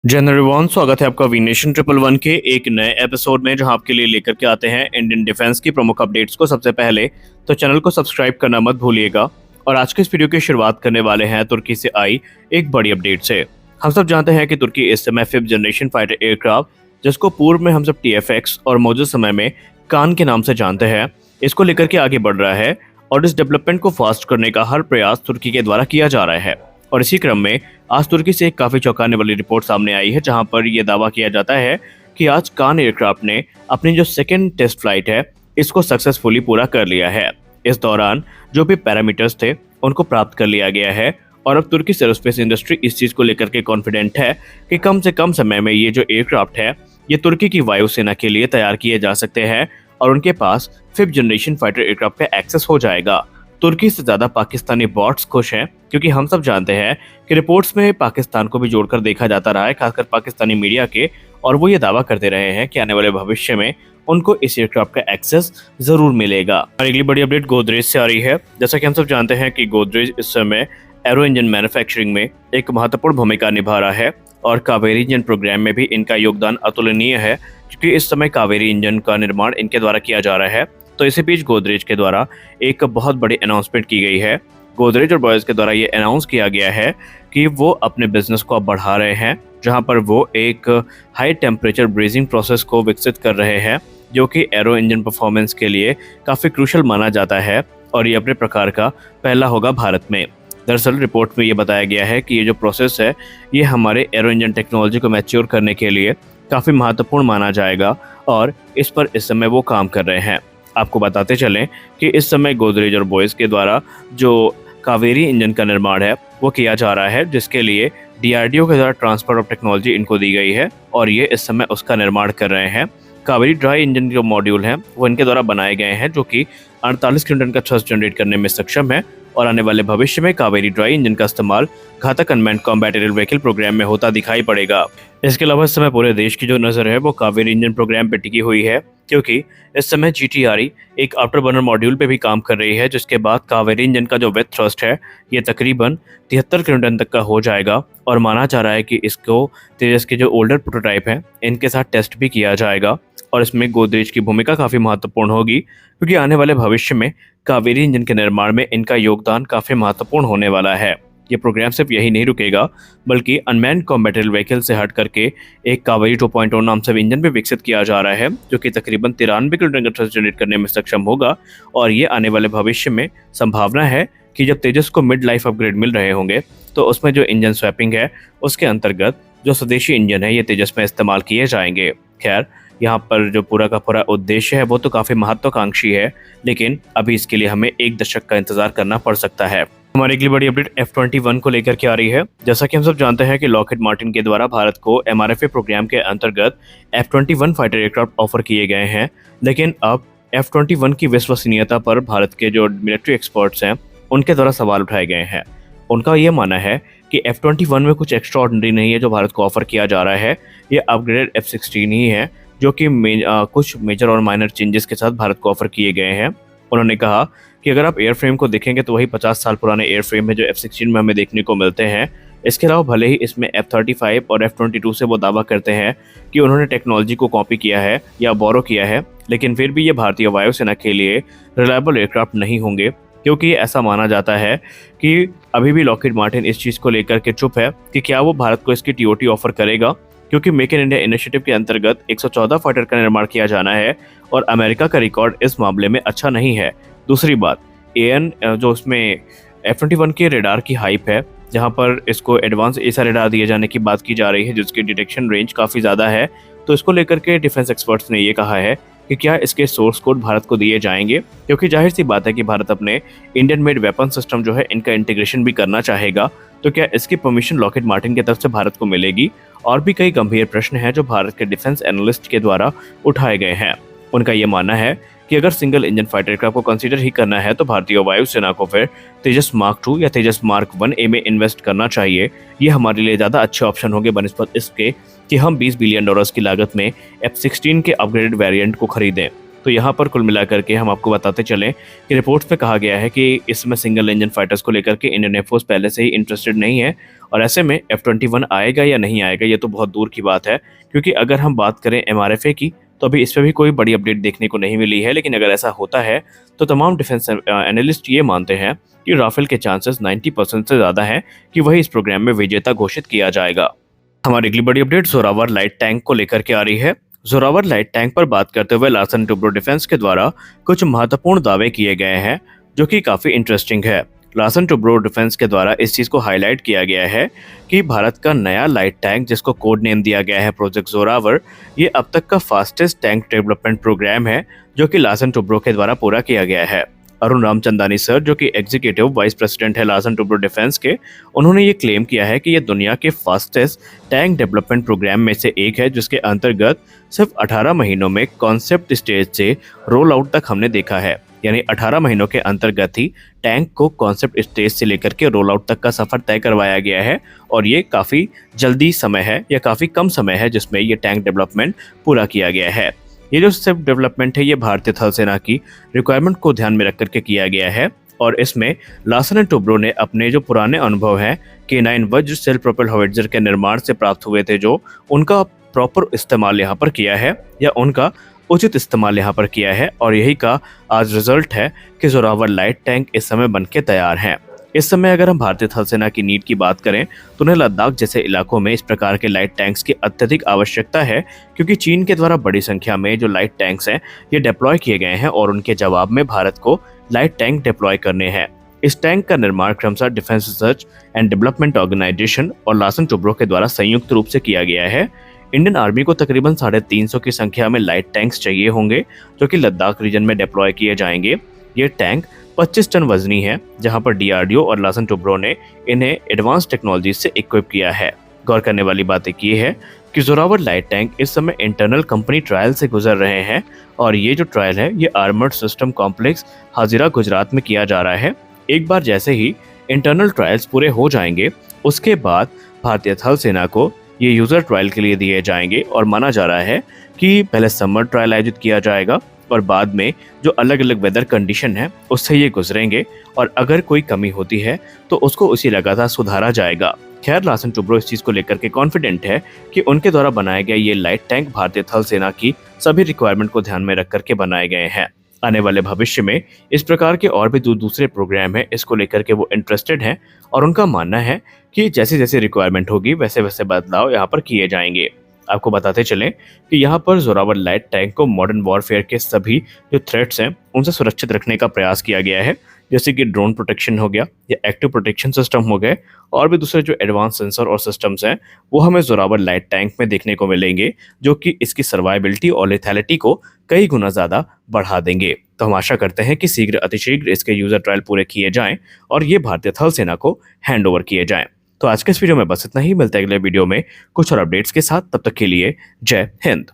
General one स्वागत है आपका वी नेशन ट्रिपल वन के एक नए एपिसोड में, जहां आपके लिए लेकर के आते हैं इंडियन डिफेंस की प्रमुख अपडेट्स को सबसे पहले। तो चैनल को सब्सक्राइब करना मत भूलिएगा। और आज के इस वीडियो की शुरुआत करने वाले हैं तुर्की से आई एक बड़ी अपडेट से। हम सब जानते हैं कि तुर्की इस समय 5th जनरेशन फाइटर एयरक्राफ्ट, जिसको पूर्व में हम सब TFX और मौजूद समय में कान के नाम से जानते हैं, इसको लेकर के आगे बढ़ रहा है। और इस डेवलपमेंट को फास्ट करने का हर प्रयास तुर्की के द्वारा किया जा रहा है। और इसी क्रम में आज तुर्की से एक काफ़ी चौंकाने वाली रिपोर्ट सामने आई है, जहां पर यह दावा किया जाता है कि आज कान एयरक्राफ्ट ने अपनी जो सेकेंड टेस्ट फ्लाइट है, इसको सक्सेसफुली पूरा कर लिया है। इस दौरान जो भी पैरामीटर्स थे उनको प्राप्त कर लिया गया है। और अब तुर्की एरोस्पेस इंडस्ट्री इस चीज़ को लेकर के कॉन्फिडेंट है कि कम से कम समय में ये जो एयरक्राफ्ट है, ये तुर्की की वायुसेना के लिए तैयार किए जा सकते हैं और उनके पास 5th जनरेशन फाइटर एयरक्राफ्ट का एक्सेस हो जाएगा। तुर्की से ज़्यादा पाकिस्तानी बॉट्स खुश हैं, क्योंकि हम सब जानते हैं कि रिपोर्ट्स में पाकिस्तान को भी जोड़कर देखा जाता रहा है, खासकर पाकिस्तानी मीडिया के। और वो ये दावा करते रहे हैं कि आने वाले भविष्य में उनको इस एयरक्राफ्ट का एक्सेस ज़रूर मिलेगा। और अगली बड़ी अपडेट गोदरेज से आ रही है। जैसा कि हम सब जानते हैं कि गोदरेज इस समय एरो इंजन मैन्युफैक्चरिंग में एक महत्वपूर्ण भूमिका निभा रहा है और कावेरी इंजन प्रोग्राम में भी इनका योगदान अतुलनीय है, क्योंकि इस समय कावेरी इंजन का निर्माण इनके द्वारा किया जा रहा है। तो इसी बीच गोदरेज के द्वारा एक बहुत बड़ी अनाउंसमेंट की गई है। गोदरेज और बॉयज़ के द्वारा ये अनाउंस किया गया है कि वो अपने बिजनेस को अब बढ़ा रहे हैं, जहां पर वो एक हाई टेम्परेचर ब्रीजिंग प्रोसेस को विकसित कर रहे हैं, जो कि एरो इंजन परफॉर्मेंस के लिए काफ़ी क्रूशल माना जाता है और ये अपने प्रकार का पहला होगा भारत में। दरअसल रिपोर्ट में ये बताया गया है कि ये जो प्रोसेस है, ये हमारे एरो इंजन टेक्नोलॉजी को मैच्योर करने के लिए काफ़ी महत्वपूर्ण माना जाएगा और इस पर इस समय वो काम कर रहे हैं। आपको बताते चलें कि इस समय गोदरेज और बॉयज़ के द्वारा जो कावेरी इंजन का निर्माण है वो किया जा रहा है, जिसके लिए DRDO के द्वारा ट्रांसफर ऑफ टेक्नोलॉजी इनको दी गई है और ये इस समय उसका निर्माण कर रहे हैं। कावेरी ड्राई इंजन जो मॉड्यूल हैं वो इनके द्वारा बनाए गए हैं, जो कि 48 किलोटन का थ्रस्ट जनरेट करने में सक्षम है। और आने वाले भविष्य में कावेरी ड्राई इंजन का इस्तेमाल घातक unmanned combat aerial vehicle programme में होता दिखाई पड़ेगा। इसके अलावा इस समय पूरे देश की जो नज़र है वो कावेरी इंजन प्रोग्राम पे टिकी हुई है, क्योंकि इस समय GTRE एक आफ्टर बर्नर मॉड्यूल पे भी काम कर रही है, जिसके बाद कावेरी इंजन का जो वेट थ्रस्ट है ये तकरीबन 73 किलोटन तक का हो जाएगा। और माना जा रहा है कि इसको तेजस के जो ओल्डर प्रोटोटाइप हैं इनके साथ टेस्ट भी किया जाएगा और इसमें गोदरेज की भूमिका काफ़ी महत्वपूर्ण होगी, क्योंकि आने वाले भविष्य में कावेरी इंजन के निर्माण में इनका योगदान काफ़ी महत्वपूर्ण होने वाला है। ये प्रोग्राम सिर्फ यही नहीं रुकेगा, बल्कि अनमैन्ड कॉम्बैट एरियल व्हीकल से हट करके एक कावेरी 2.0 नाम से इंजन भी विकसित किया जा रहा है, जो कि तकरीबन 93 किलोटन का थ्रस्ट जनरेट करने में सक्षम होगा। और ये आने वाले भविष्य में संभावना है कि जब तेजस को मिड लाइफ अपग्रेड मिल रहे होंगे, तो उसमें जो इंजन स्वैपिंग है उसके अंतर्गत जो स्वदेशी इंजन है ये तेजस में इस्तेमाल किए जाएंगे। खैर, यहाँ पर जो पूरा का पूरा उद्देश्य है वो तो काफ़ी महत्वाकांक्षी है, लेकिन अभी इसके लिए हमें 1 दशक का इंतजार करना पड़ सकता है। हमारी अगली बड़ी अपडेट F-21 को लेकर के आ रही है। जैसा कि हम सब जानते हैं कि लॉकहीड मार्टिन के द्वारा भारत को MRFA प्रोग्राम के अंतर्गत F-21 फाइटर एयरक्राफ्ट ऑफर किए गए हैं, लेकिन अब F-21 की विश्वसनीयता पर भारत के जो मिलिट्री एक्सपर्ट्स हैं उनके द्वारा सवाल उठाए गए हैं। उनका ये मानना है कि F-21 में कुछ एक्स्ट्रा ऑर्डिनरी नहीं है जो भारत को ऑफर किया जा रहा है। ये अपग्रेडेड F-16 ही है, जो कि कुछ मेजर और माइनर चेंजेस के साथ भारत को ऑफर किए गए हैं। उन्होंने कहा कि अगर आप एयरफ्रेम को देखेंगे तो वही 50 साल पुराने एयरफ्रेम है जो F-16 में हमें देखने को मिलते हैं। इसके अलावा भले ही इसमें F-35 और F-22 से वो दावा करते हैं कि उन्होंने टेक्नोलॉजी को कॉपी किया है या बोरो किया है, लेकिन फिर भी ये भारतीय वायुसेना के लिए रिलायबल एयरक्राफ्ट नहीं होंगे, क्योंकि ऐसा माना जाता है कि अभी भी लॉकहीड मार्टिन इस चीज़ को लेकर के चुप है कि क्या वो भारत को इसकी TOT ऑफर करेगा, क्योंकि मेक इन इंडिया इनिशिएटिव के अंतर्गत 114 फाइटर का निर्माण किया जाना है और अमेरिका का रिकॉर्ड इस मामले में अच्छा नहीं है। दूसरी बात, AN जो उसमें F-21 के रेडार की हाइप है, जहां पर इसको एडवांस ऐसा रेडार दिए जाने की बात की जा रही है जिसकी डिटेक्शन रेंज काफ़ी ज़्यादा है। तो इसको लेकर के डिफेंस एक्सपर्ट्स ने ये कहा है कि क्या इसके सोर्स कोड भारत को दिए जाएंगे, क्योंकि जाहिर सी बात है कि भारत अपने इंडियन मेड वेपन सिस्टम जो है इनका इंटीग्रेशन भी करना चाहेगा। तो क्या इसकी परमिशन लॉकहीड मार्टिन की तरफ से भारत को मिलेगी? और भी कई गंभीर प्रश्न हैं जो भारत के डिफेंस एनालिस्ट के द्वारा उठाए गए हैं। उनका ये मानना है कि अगर सिंगल इंजन फाइटर एयरक्राफ्ट को कंसीडर ही करना है तो भारतीय वायुसेना को फिर तेजस मार्क 2 या तेजस मार्क 1A में इन्वेस्ट करना चाहिए। ये हमारे लिए ज़्यादा अच्छे ऑप्शन होंगे बनिस्बत इसके कि हम $20 बिलियन की लागत में F-16 के अपग्रेडेड वेरिएंट को खरीदें। तो यहाँ पर कुल मिलाकर के हम आपको बताते चलें कि रिपोर्ट्स में कहा गया है कि इसमें सिंगल इंजन फाइटर्स को लेकर के इंडियन एयरफोर्स पहले से ही इंटरेस्टेड नहीं है और ऐसे में F-21 आएगा या नहीं आएगा ये तो बहुत दूर की बात है, क्योंकि अगर हम बात करें MRFA की तो अभी इस पे भी कोई बड़ी अपडेट देखने को नहीं मिली है। लेकिन अगर ऐसा होता है तो तमाम डिफेंस एनालिस्ट ये मानते हैं कि राफेल के चांसेस 90% से ज़्यादा हैं कि वही इस प्रोग्राम में विजेता घोषित किया जाएगा। हमारी अगली बड़ी अपडेट जोरावर लाइट टैंक को लेकर के आ रही है। जोरावर लाइट टैंक पर बात करते हुए लार्सन टुब्रो डिफेंस के द्वारा कुछ महत्वपूर्ण दावे किए गए हैं जो कि काफ़ी इंटरेस्टिंग है। लार्सन टुब्रो डिफेंस के द्वारा इस चीज़ को हाईलाइट किया गया है कि भारत का नया लाइट टैंक जिसको कोड नेम दिया गया है प्रोजेक्ट जोरावर, ये अब तक का फास्टेस्ट टैंक डेवलपमेंट प्रोग्राम है जो कि लार्सन टुब्रो के द्वारा पूरा किया गया है। अरुण रामचंदानी सर जो कि एग्जीक्यूटिव वाइस प्रेसिडेंट है लार्सन टुब्रो डिफेंस के, उन्होंने ये क्लेम किया है कि ये दुनिया के फास्टेस्ट टैंक डेवलपमेंट प्रोग्राम में से एक है जिसके अंतर्गत सिर्फ 18 महीनों में कॉन्सेप्ट स्टेज से रोल आउट तक हमने देखा है। यानी 18 महीनों के अंतर्गत ही टैंक को कॉन्सेप्ट स्टेज से लेकर के रोल आउट तक का सफर तय करवाया गया है और ये काफ़ी जल्दी समय है या काफ़ी कम समय है जिसमें ये टैंक डेवलपमेंट पूरा किया गया है। ये जो सिर्फ डेवलपमेंट है ये भारतीय थल सेना की रिक्वायरमेंट को ध्यान में रख करके किया गया है और इसमें लार्सन एंड टुब्रो ने अपने जो पुराने अनुभव हैं K9 वज्र सेल्फ प्रोपेल्ड हॉविट्जर के निर्माण से प्राप्त हुए थे जो उनका प्रॉपर इस्तेमाल यहाँ पर किया है या उनका उचित इस्तेमाल यहाँ पर किया है और यही का आज रिजल्ट है कि जोरावर लाइट टैंक इस समय बनके तैयार हैं। इस समय अगर हम भारतीय थल सेना की नीड की बात करें तो उन्हें लद्दाख जैसे इलाकों में इस प्रकार के लाइट टैंक्स की अत्यधिक आवश्यकता है, क्योंकि चीन के द्वारा बड़ी संख्या में जो लाइट टैंक्स हैं ये डिप्लॉय किए गए हैं और उनके जवाब में भारत को लाइट टैंक डिप्लॉय करने हैं। इस टैंक का निर्माण क्रमशः defence research and development organisation और लार्सन टुब्रो के द्वारा संयुक्त रूप से किया गया है। इंडियन आर्मी को तकरीबन 350 की संख्या में लाइट टैंक्स चाहिए होंगे जो कि लद्दाख रीजन में डिप्लॉय किए जाएंगे। ये टैंक 25 टन वजनी है जहां पर DRDO और लार्सन टुब्रो ने इन्हें एडवांस टेक्नोलॉजी से इक्विप किया है। गौर करने वाली बात एक ये है कि जोरावर लाइट टैंक इस समय इंटरनल कंपनी ट्रायल से गुजर रहे हैं और ये जो ट्रायल है ये आर्मर्ड सिस्टम कॉम्प्लेक्स हाजिरा गुजरात में किया जा रहा है। एक बार जैसे ही इंटरनल ट्रायल्स पूरे हो जाएंगे उसके बाद भारतीय थल सेना को ये यूजर ट्रायल के लिए दिए जाएंगे और माना जा रहा है कि पहले समर ट्रायल आयोजित किया जाएगा और बाद में जो अलग अलग वेदर कंडीशन है उससे ये गुजरेंगे और अगर कोई कमी होती है तो उसको उसी लगातार सुधारा जाएगा। खैर लार्सन टुब्रो इस चीज़ को लेकर के कॉन्फिडेंट है कि उनके द्वारा बनाए गए ये लाइट टैंक भारतीय थल सेना की सभी रिक्वायरमेंट को ध्यान में रख करके बनाए गए हैं। आने वाले भविष्य में इस प्रकार के और भी दूसरे प्रोग्राम हैं इसको लेकर के वो इंटरेस्टेड हैं और उनका मानना है कि जैसे जैसे रिक्वायरमेंट होगी वैसे वैसे बदलाव यहाँ पर किए जाएंगे। आपको बताते चलें कि यहाँ पर जोरावर लाइट टैंक को मॉडर्न वॉरफेयर के सभी जो थ्रेट्स हैं उनसे सुरक्षित रखने का प्रयास किया गया है, जैसे कि ड्रोन प्रोटेक्शन हो गया या एक्टिव प्रोटेक्शन सिस्टम हो गए और भी दूसरे जो एडवांस सेंसर और सिस्टम्स हैं वो हमें जोरावर लाइट टैंक में देखने को मिलेंगे जो कि इसकी सर्वाइबिलिटी और लेथैलिटी को कई गुना ज़्यादा बढ़ा देंगे। तो हम आशा करते हैं कि शीघ्र अतिशीघ्र इसके यूजर ट्रायल पूरे किए जाएं और ये भारतीय थल सेना को हैंड ओवर किए जाएं। तो आज के इस वीडियो में बस इतना ही, मिलते हैं अगले वीडियो में कुछ और अपडेट्स के साथ। तब तक के लिए जय हिंद।